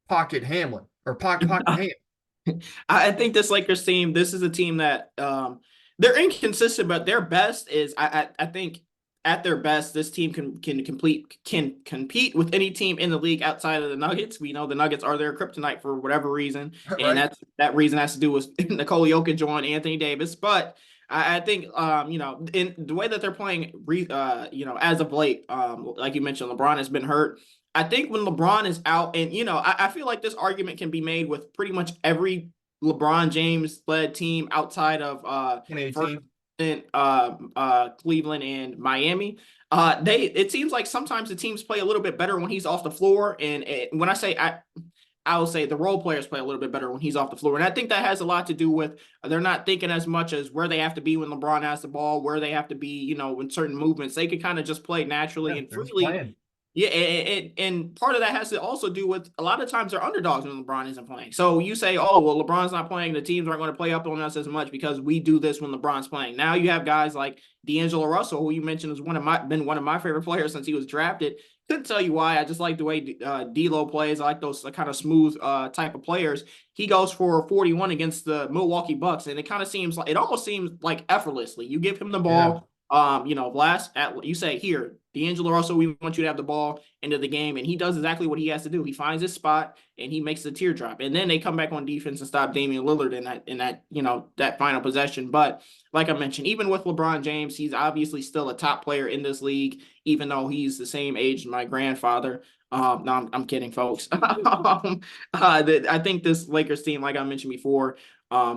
Pocket Hamlin or Pocket Ham? I think this Lakers team, this is a team that they're inconsistent, but their best is I think at their best, this team can compete with any team in the league outside of the Nuggets. We know the Nuggets are their kryptonite for whatever reason, and Right? that reason has to do with Nikola Jokic on Anthony Davis. But I think in the way that they're playing, as of late, like you mentioned, LeBron has been hurt. I think when LeBron is out, and I feel like this argument can be made with pretty much every LeBron James led team outside of first 2018. Cleveland and Miami. It seems like sometimes the teams play a little bit better when he's off the floor, and when I will say the role players play a little bit better when he's off the floor. And I think that has a lot to do with they're not thinking as much as where they have to be when LeBron has the ball, where they have to be, in certain movements. They could kind of just play naturally Yeah, and they're just freely. playing. Yeah, and part of that has to also do with a lot of times they're underdogs when LeBron isn't playing. So you say, oh, well, LeBron's not playing. The teams aren't going to play up on us as much because we do this when LeBron's playing. Now you have guys like D'Angelo Russell, who you mentioned has been one of my favorite players since he was drafted. Couldn't tell you why. I just like the way D'Lo plays. I like those kind of smooth type of players. He goes for 41 against the Milwaukee Bucks, and it almost seems like effortlessly. You give him the Yeah. ball. You say here, D'Angelo Russell, we want you to have the ball into the game, and he does exactly what he has to do. He finds his spot and he makes the teardrop, and then they come back on defense and stop Damian Lillard in that final possession. But like I mentioned, even with LeBron James, he's obviously still a top player in this league, even though he's the same age as my grandfather. No, I'm kidding, folks. I think this Lakers team, like I mentioned before,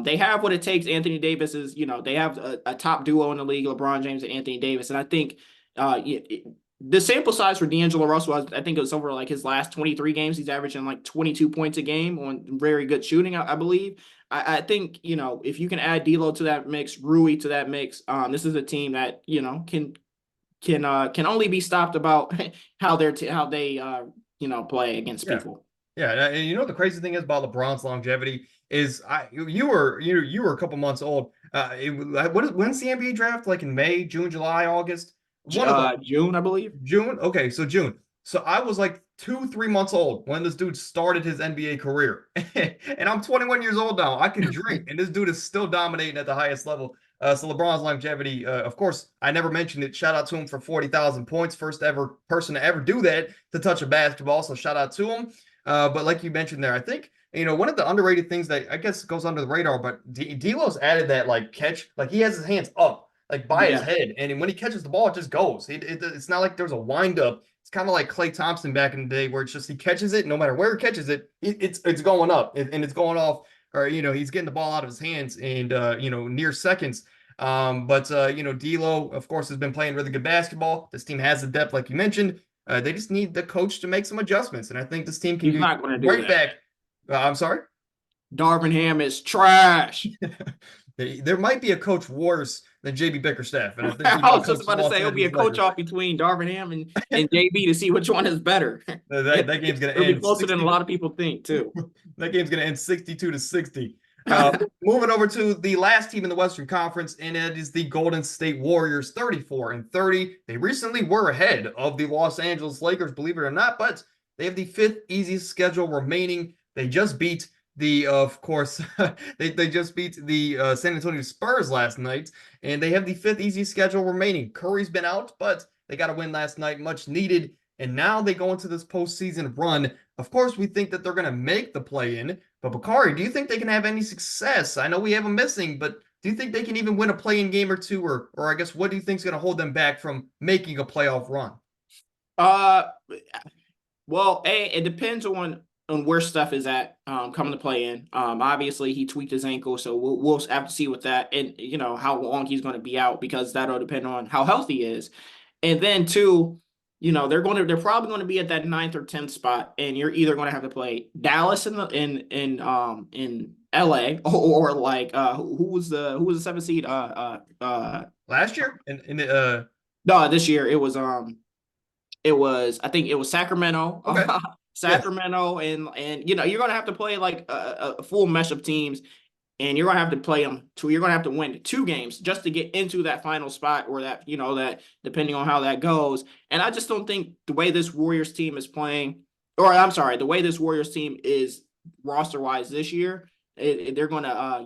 they have what it takes. Anthony Davis is, they have a top duo in the league, LeBron James and Anthony Davis. And I think the sample size for D'Angelo Russell, I think it was over like his last 23 games. He's averaging like 22 points a game on very good shooting, I believe. I think, if you can add D'Lo to that mix, Rui to that mix, this is a team that, can only be stopped about how they play against Yeah. people. Yeah. And the crazy thing is about LeBron's longevity is you were a couple months old. When's the NBA draft? Like in May, June, July, August? One of those. June, I believe. June. Okay, so June. So I was like 2, 3 months old when this dude started his NBA career. And I'm 21 years old now. I can drink, and this dude is still dominating at the highest level. So LeBron's longevity, of course, I never mentioned it. Shout out to him for 40,000 points. First ever person to ever do that to touch a basketball. So shout out to him. But like you mentioned there, I think, one of the underrated things that I guess goes under the radar, but D'Lo's added that like catch, like he has his hands up, like by his Yeah. head, and when he catches the ball, it just goes. It's not like there's a wind up. It's kind of like Klay Thompson back in the day, where it's just he catches it, no matter where he catches it, it's going up and it's going off, or he's getting the ball out of his hands and near seconds. But D'Lo, of course, has been playing really good basketball. This team has the depth, like you mentioned. They just need the coach to make some adjustments, and I think this team can He's do not going to do right that. back. I'm sorry. Darvin Ham is trash. There might be a coach worse than JB Bickerstaff, and I think I was just coached about some to Los say it'll be a Angeles coach Lakers. off between Darvin Ham and JB to see which one is better. That game's going to It'll be end closer than a 60. lot of people think too. That game's going to end 62-60. Moving over to the last team in the Western Conference, and it is the Golden State Warriors, 34-30. They recently were ahead of the Los Angeles Lakers, believe it or not, but they have the fifth easiest schedule remaining. They just beat of course, they just beat the San Antonio Spurs last night, and they have the fifth easiest schedule remaining. Curry's been out, but they got a win last night, much needed, and now they go into this postseason run. Of course, we think that they're going to make the play-in, but Bakari, do you think they can have any success? I know we have them missing, but do you think they can even win a play-in game or two, or I guess what do you think is going to hold them back from making a playoff run? Uh, well, it depends on where Steph is at coming to play in. Obviously he tweaked his ankle, so we'll have to see with that, and how long he's going to be out, because that'll depend on how healthy he is. And then two, they're probably going to be at that 9th or 10th spot, and you're either going to have to play Dallas in LA, or like who was the 7th seed? Last year? No, this year I think it was Sacramento. Okay. Yes. Sacramento, and you're gonna have to play like a full mesh of teams, and you're gonna have to play them you're gonna have to win 2 games just to get into that final spot, or that depending on how that goes. And I just don't think the way this Warriors team is playing, or I'm sorry, the way this Warriors team is roster wise this year, they're gonna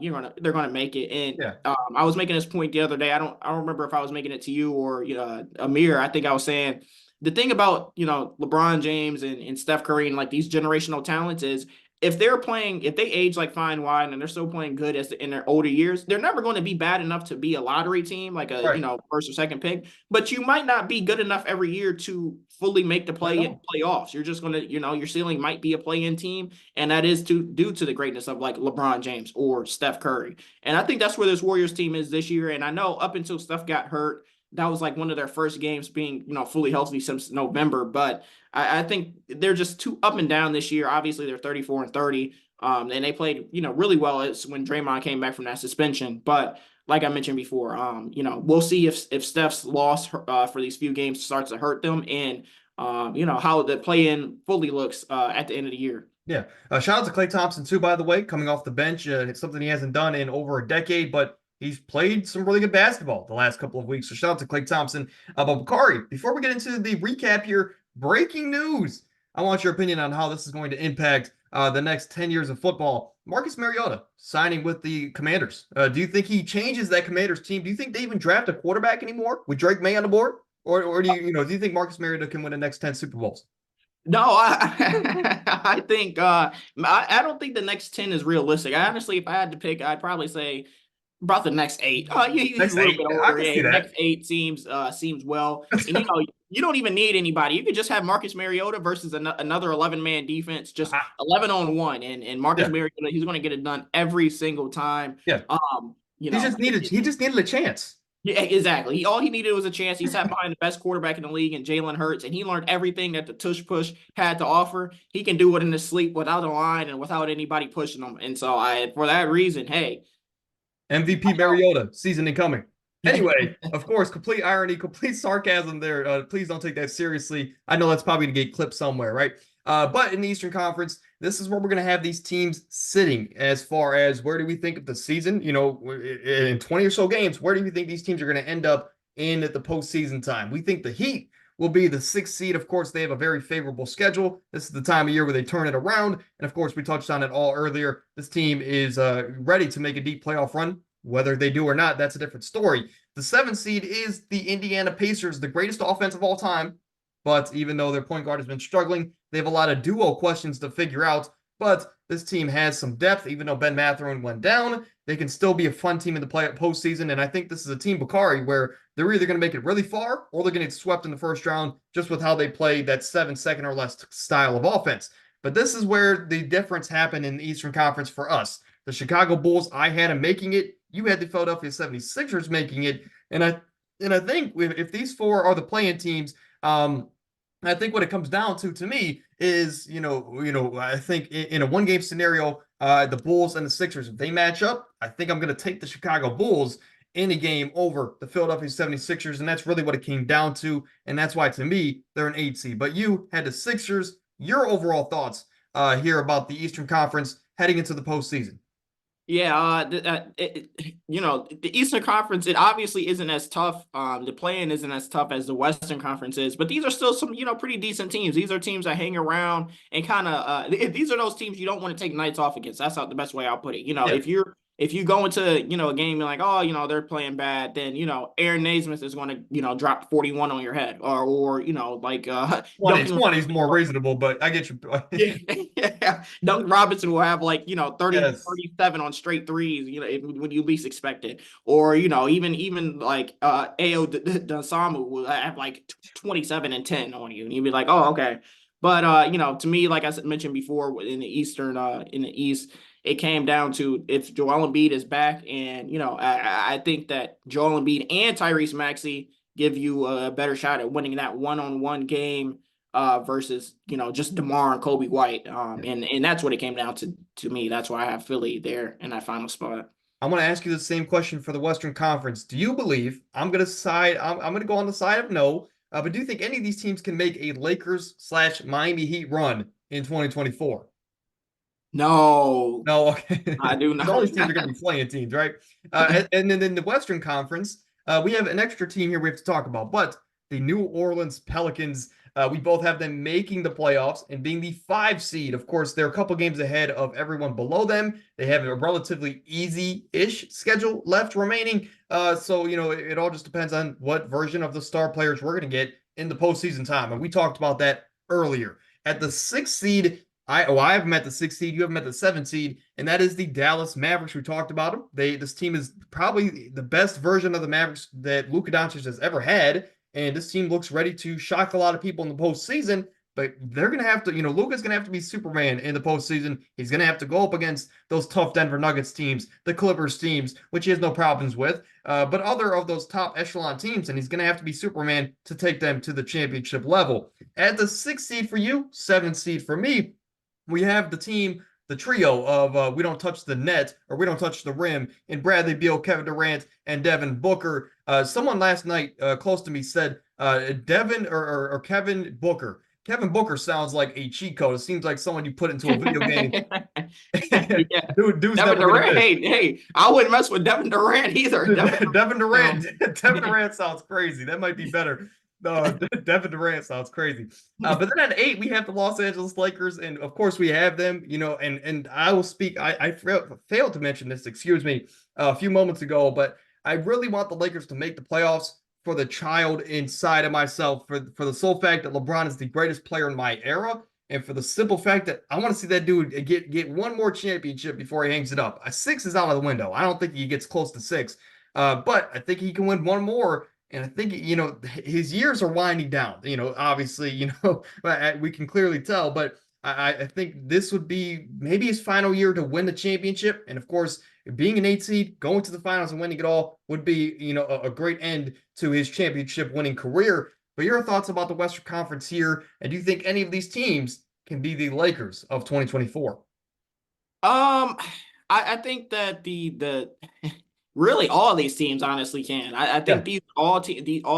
make it. And Yeah. I was making this point the other day. I don't remember if I was making it to you or Amir. I think I was saying the thing about LeBron James and Steph Curry and like these generational talents is, if they age like fine wine and they're still playing good in their older years, they're never going to be bad enough to be a lottery team, like a Right. first or second pick. But you might not be good enough every year to fully make the I know. playoffs. You're just gonna, your ceiling might be a play-in team, and that is due to the greatness of like LeBron James or Steph Curry. And I think that's where this Warriors team is this year. And I know up until Steph got hurt, that was like one of their first games being fully healthy since November. But I think they're just too up and down this year. Obviously, they're 34-30. And they played, really well when Draymond came back from that suspension. But like I mentioned before, we'll see if Steph's loss for these few games starts to hurt them, and how the play-in fully looks at the end of the year. Yeah. Shout out to Klay Thompson too, by the way, coming off the bench. It's something he hasn't done in over a decade, but he's played some really good basketball the last couple of weeks. So shout out to Klay Thompson. But Bakari, before we get into the recap here, breaking news. I want your opinion on how this is going to impact the next 10 years of football. Marcus Mariota signing with the Commanders. Do you think he changes that Commanders team? Do you think they even draft a quarterback anymore with Drake May on the board? Or do you think Marcus Mariota can win the next 10 Super Bowls? No, I think I don't think the next 10 is realistic. Honestly, if I had to pick, I'd probably say about the next 8. He's Next a little 8. bit I older. can Yeah, see that. next 8 seems well. And you don't even need anybody. You could just have Marcus Mariota versus another 11-man defense, just I, 11 on 1, and Marcus yeah. Mariota, he's going to get it done every single time. Yeah. You know, He just needed a chance. yeah, exactly. All he needed was a chance. He sat behind the best quarterback in the league, and Jalen Hurts, and he learned everything that the tush push had to offer. He can do it in his sleep without a line and without anybody pushing him. And so, for that reason, hey, MVP Mariota, season incoming. Anyway, of course, complete irony, complete sarcasm there. Please don't take that seriously. I know that's probably going to get clipped somewhere, right? But in the Eastern Conference, this is where we're going to have these teams sitting as far as where do we think of the season? In 20 or so games, where do we think these teams are going to end up in at the postseason time? We think the Heat will be the 6th seed. Of course, they have a very favorable schedule. This is the time of year where they turn it around. And of course, we touched on it all earlier. This team is ready to make a deep playoff run. Whether they do or not, that's a different story. The 7th seed is the Indiana Pacers, the greatest offense of all time. But even though their point guard has been struggling, they have a lot of duo questions to figure out. But this team has some depth. Even though Ben Mathurin went down, they can still be a fun team in the postseason. And I think this is a team, Bakari, where they're either going to make it really far or they're going to get swept in the first round just with how they play that 7-second or less style of offense. But this is where the difference happened in the Eastern Conference for us. The Chicago Bulls, I had them making it. You had the Philadelphia 76ers making it. And I think if these four are the playing teams, I think what it comes down to me is, I think in a one-game scenario, the Bulls and the Sixers, if they match up, I think I'm going to take the Chicago Bulls in a game over the Philadelphia 76ers, and that's really what it came down to, and that's why, to me, they're an 8 seed. But you had the Sixers. Your overall thoughts here about the Eastern Conference heading into the postseason? Yeah, the Eastern Conference, it obviously isn't as tough. The play-in isn't as tough as the Western Conference is, but these are still some, pretty decent teams. These are teams that hang around and kind of, these are those teams you don't want to take nights off against. That's not the best way I'll put it. Yeah. If you go into, a game, you're like, oh, they're playing bad, then, Aaron Naismith is going to, drop 41 on your head or 20 is more reasonable, but I get you. yeah. Duncan Robinson will have 30, Yes. 37 on straight threes, when you least expect it. Or, even like Ao Dansamu will have 27 and 10 on you. And you'd be like, oh, okay. But to me, like I mentioned before, in the East, it came down to if Joel Embiid is back, and I think that Joel Embiid and Tyrese Maxey give you a better shot at winning that one-on-one game versus just DeMar and Kobe White. And that's what it came down to me. That's why I have Philly there in that final spot. I'm going to ask you the same question for the Western Conference. Do you believe I'm going to go on the side of no, but do you think any of these teams can make a Lakers/Miami Heat run in 2024? No, No, okay. I do Because all not. these teams are going to be playing teams, right? And then in the Western Conference, we have an extra team here we have to talk about. But the New Orleans Pelicans, we both have them making the playoffs and being the 5 seed. Of course, they're a couple games ahead of everyone below them. They have a relatively easy-ish schedule left remaining. So, it all just depends on what version of the star players we're going to get in the postseason time. And we talked about that earlier. At the 6th seed, I have them at the 6th seed. You have them at the 7th seed, and that is the Dallas Mavericks. We talked about them. This team is probably the best version of the Mavericks that Luka Doncic has ever had, and this team looks ready to shock a lot of people in the postseason. But they're going to have to, Luka's going to have to be Superman in the postseason. He's going to have to go up against those tough Denver Nuggets teams, the Clippers teams, which he has no problems with, but other of those top echelon teams, and he's going to have to be Superman to take them to the championship level. At the 6th seed for you, 7th seed for me, we have the trio of we don't touch the net or we don't touch the rim in Bradley Beal, Kevin Durant, and Devin Booker. Someone last night close to me said Devin or Kevin Booker. Kevin Booker sounds like a cheat code. It seems like someone you put into a video game. Yeah. Dude's Devin never gonna Durant. miss. Hey, I wouldn't mess with Devin Durant either. Devin Durant. Devin Durant sounds crazy. That might be better. No, Devin Durant sounds crazy. But then at 8, we have the Los Angeles Lakers, and of course we have them, and I will speak. I failed to mention this, excuse me, a few moments ago, but I really want the Lakers to make the playoffs for the child inside of myself, for the sole fact that LeBron is the greatest player in my era, and for the simple fact that I want to see that dude get one more championship before he hangs it up. A 6 is out of the window. I don't think he gets close to 6, but I think he can win one more. And I think, his years are winding down, obviously, we can clearly tell, but I think this would be maybe his final year to win the championship. And of course, being an 8 seed, going to the finals and winning it all would be, a great end to his championship winning career. But your thoughts about the Western Conference here, and do you think any of these teams can be the Lakers of 2024? I think that the really all of these teams honestly can. I think all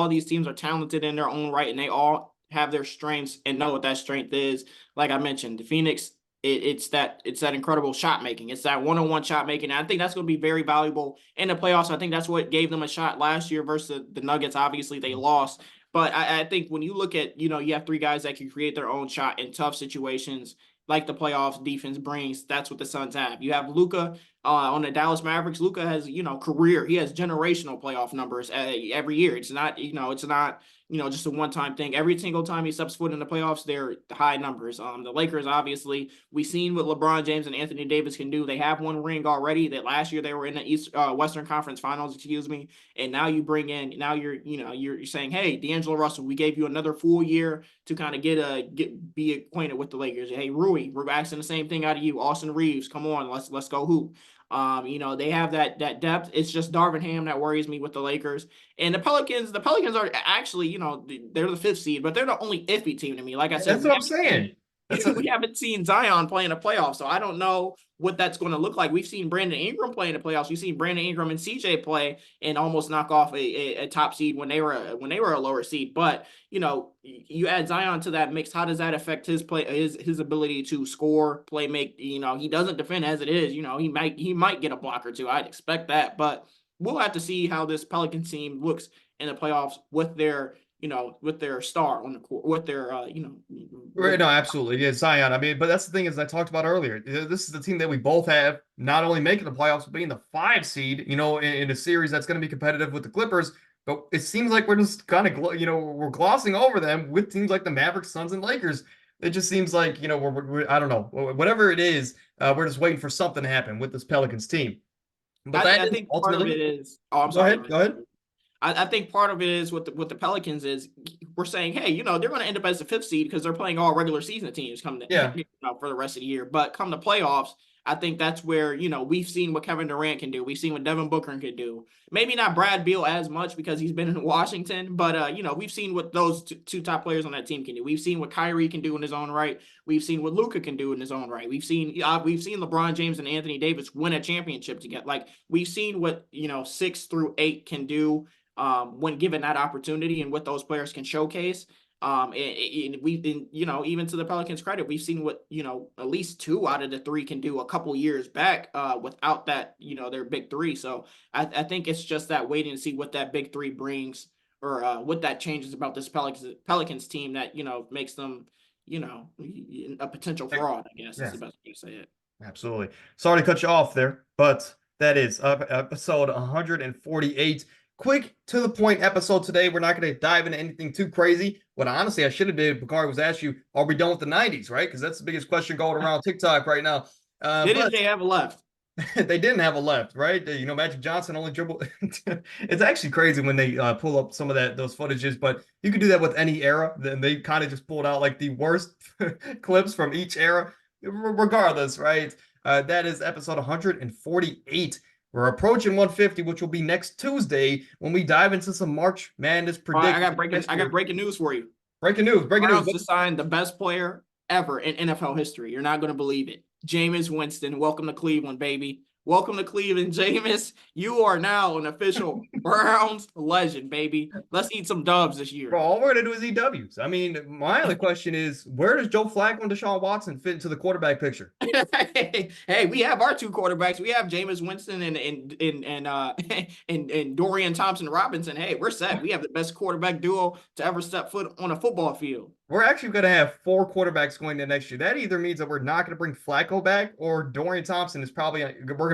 these teams are talented in their own right, and they all have their strengths and know what that strength is. Like I mentioned, the Phoenix, it's that incredible shot making. It's that one-on-one shot making. And I think that's going to be very valuable in the playoffs. I think that's what gave them a shot last year versus the Nuggets. Obviously, they lost. But I think when you look at, you have three guys that can create their own shot in tough situations, like the playoffs defense brings. That's what the Suns have. You have Luka on the Dallas Mavericks. Luka has, career. He has generational playoff numbers every year. It's not just a one-time thing. Every single time he steps foot in the playoffs, they're high numbers. The Lakers, obviously, we've seen what LeBron James and Anthony Davis can do. They have one ring already. That last year they were in the Western Conference Finals, excuse me. And now you bring in, now you're saying, hey, D'Angelo Russell, we gave you another full year to kind of be acquainted with the Lakers. Hey, Rui, we're asking the same thing out of you. Austin Reeves, come on, let's go hoop. They have that depth. It's just Darvin Ham that worries me with the Lakers. And the Pelicans are actually, they're the fifth seed, but they're the only iffy team to me. Like I said, That's what I'm saying. we haven't seen Zion play in a playoff, so I don't know what that's going to look like. We've seen Brandon Ingram play in the playoffs. We've seen Brandon Ingram and CJ play and almost knock off a top seed when they were a lower seed. But you add Zion to that mix. How does that affect his play, his ability to score, play, make? He doesn't defend as it is. He might get a block or two. I'd expect that, but we'll have to see how this Pelican team looks in the playoffs with their star on the court, with their Right, no, absolutely. Yeah, Zion. I mean, but that's the thing is I talked about earlier. This is the team that we both have not only making the playoffs, but being the 5 seed, in a series that's going to be competitive with the Clippers. But it seems like we're just kind of, we're glossing over them with teams like the Mavericks, Suns, and Lakers. It just seems like, we're I don't know, whatever it is, we're just waiting for something to happen with this Pelicans team. But that I is think part of it ultimately, is. Oh, I'm go sorry. ahead, go ahead. I think part of it is with the Pelicans is we're saying, hey, they're going to end up as the fifth seed because they're playing all regular season teams Yeah. for the rest of the year. But come the playoffs, I think that's where we've seen what Kevin Durant can do. We've seen what Devin Booker can do. Maybe not Brad Beal as much because he's been in Washington, but we've seen what those two top players on that team can do. We've seen what Kyrie can do in his own right. We've seen what Luka can do in his own right. We've seen LeBron James and Anthony Davis win a championship together. Like we've seen what 6 through 8 can do when given that opportunity and what those players can showcase. We've been, even to the Pelicans' credit, we've seen what, at least 2 out of the 3 can do a couple years back without that, their big 3. So I think it's just that waiting to see what that big 3 brings or what that changes about this Pelicans team that, makes them, a potential fraud, I guess is Yeah. the best way to say it. Absolutely. Sorry to cut you off there, but that is episode 148. Quick to the point episode today. We're not going to dive into anything too crazy. What honestly I should have did, Bakari, was ask you, are we done with the 90s, right? Because that's the biggest question going around TikTok right now. Didn't they have a left? They didn't have a left, right? Magic Johnson only dribbled. It's actually crazy when they pull up some of those footages, but you could do that with any era. Then they kind of just pulled out like the worst clips from each era, regardless, right? That is episode 148. We're approaching 150, which will be next Tuesday when we dive into some March Madness predictions. I got breaking news for you. Breaking news. Browns just signed the best player ever in NFL history. You're not going to believe it. Jameis Winston. Welcome to Cleveland, baby. Welcome to Cleveland, Jameis. You are now an official Browns legend, baby. Let's eat some dubs this year. Bro, all we're going to do is eat W's. I mean, my only question is, where does Joe Flacco and Deshaun Watson fit into the quarterback picture? Hey, we have our 2 quarterbacks. We have Jameis Winston and Dorian Thompson-Robinson. Hey, we're set. We have the best quarterback duo to ever step foot on a football field. We're actually going to have 4 quarterbacks going into next year. That either means that we're not going to bring Flacco back, or Dorian Thompson is we're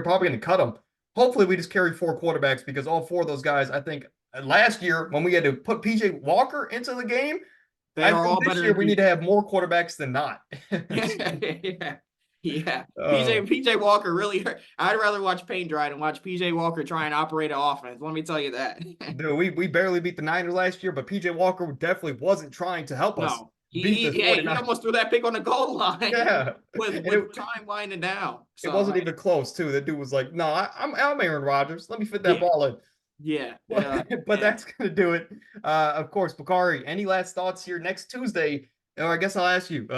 probably going to cut him. Hopefully, we just carry 4 quarterbacks because all 4 of those guys, I think, last year when we had to put PJ Walker into the game, I think this year we need to have more quarterbacks than not. Yeah. PJ Walker really. I'd rather watch paint dry than watch PJ Walker try and operate an offense. Let me tell you that. Dude, we barely beat the Niners last year, but PJ Walker definitely wasn't trying to help us. No, he almost threw that pick on the goal line. Yeah, with time winding down. So, it wasn't even close too. That dude was like, "No, I'm Aaron Rodgers. Let me fit that ball in." Yeah, but that's gonna do it. Of course, Bakari. Any last thoughts here next Tuesday? Or I guess I'll ask you.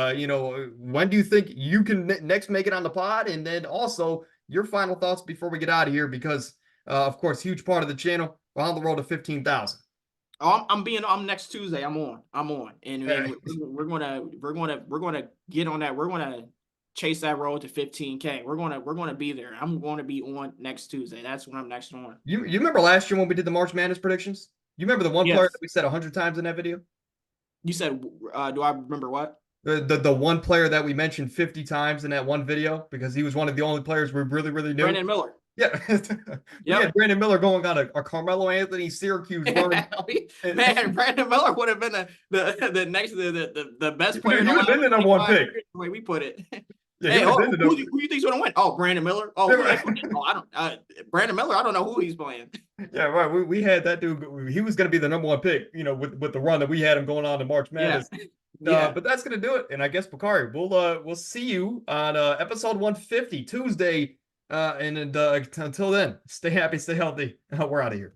When do you think you can next make it on the pod? And then also your final thoughts before we get out of here, because of course, huge part of the channel. We're on the road to 15,000. Oh, I'm next Tuesday. I'm on, and we're gonna get on that. We're gonna chase that road to 15K. We're gonna be there. I'm going to be on next Tuesday. That's when I'm next on. You remember last year when we did the March Madness predictions? You remember the one player that Yes. we said 100 times in that video? You said, do I remember what? The one player that we mentioned 50 times in that one video because he was one of the only players we really knew. Brandon Miller. Yeah, we had Yep. Brandon Miller going on a Carmelo Anthony Syracuse run. Man, Brandon Miller would have been the next the best player in He the would have last been the number one 25 pick. years, the way we put it. Yeah, he Hey, would have oh, been the number. who you think's gonna win? Oh, Brandon Miller. Oh, Yeah, who they right. playing? Oh, I don't. Brandon Miller. I don't know who he's playing. Yeah, right. We had that dude. He was going to be the number one pick, with the run that we had him going on to March Yeah, Madness. yeah. But that's going to do it. And I guess Bakari, we'll see you on episode 150 Tuesday. And until then, stay happy, stay healthy. We're out of here.